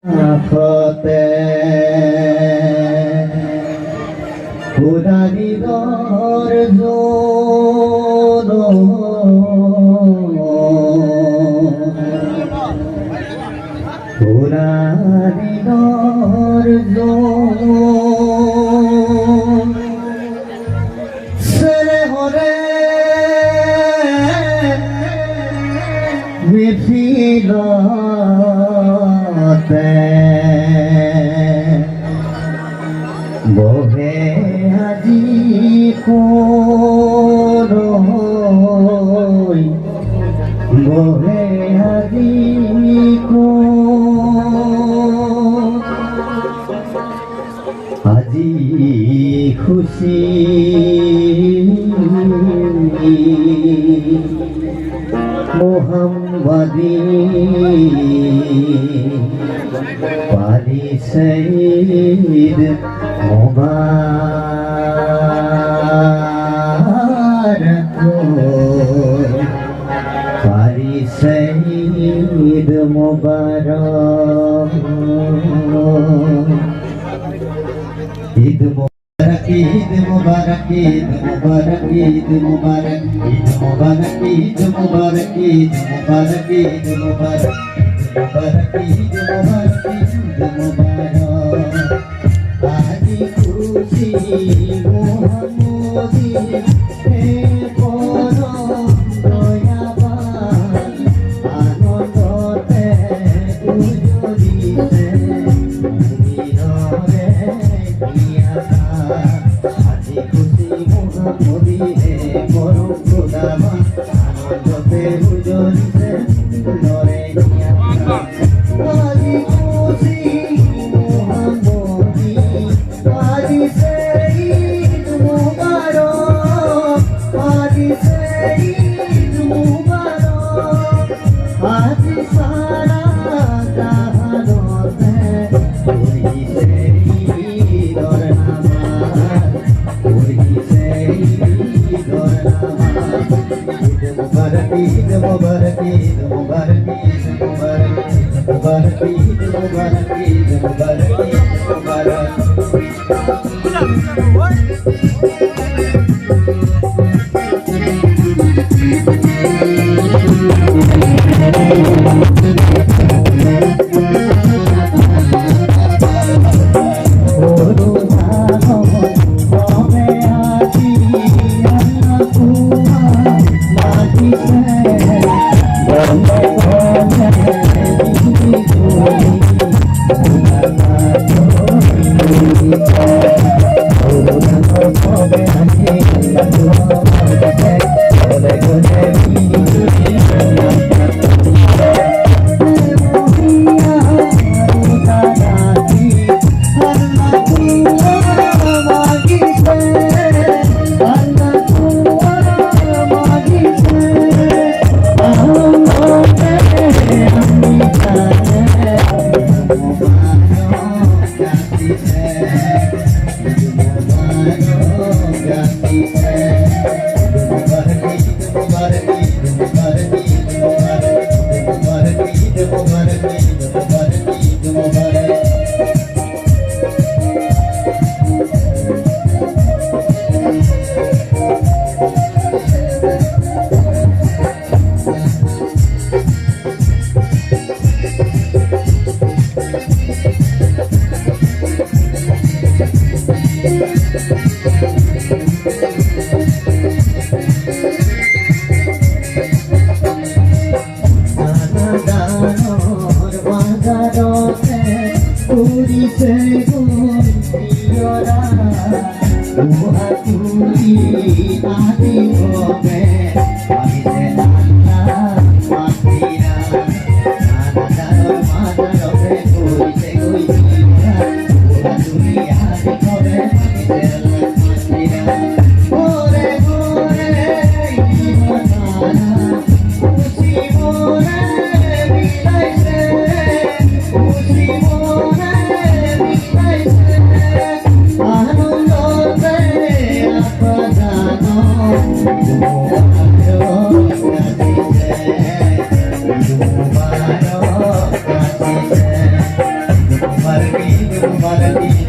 আখতে উদারিদর জোর উদারিদর জোর সেরে হরে বিফিল বহে আজি কোরই বহে আজি আজি খুশি মোহাম্মদী পারি শহীদ মুবারক পারি শহীদ মুবারক ঈদ মুবারক ঈদ মুবারক ঈদ মুবারক ঈদ মুবারক ঈদ মুবারক ঈদ মুবারক ঈদ মুবারক ঈদ মুবারক মুবারক ঈদ মুবারক ঈদ মুবারক আজি খুশি মোহাম্মদী হে পরম দয়াবান আনন্দতে উজলিতে মিলনে কিয়াতা আজি খুশি মোহাম্মদী হে পরম খোদাবান আনন্দতে উজলিতে মিলনে কিয়াতা আজি খুশি মোহাম্মদী আজি শহীদ মুবারক আজি শহীদ মুবারক আজি সারা জাহানতে ওই শহীদর নামাজ ওই শহীদর নামাজ ঈদ মুবারক ঈদ মুবারক ঈদ মুবারক ঈদ মুবারক ঈদ মুবারক ঈদ মুবারক ঈদ মুবারক Oh Mubarak,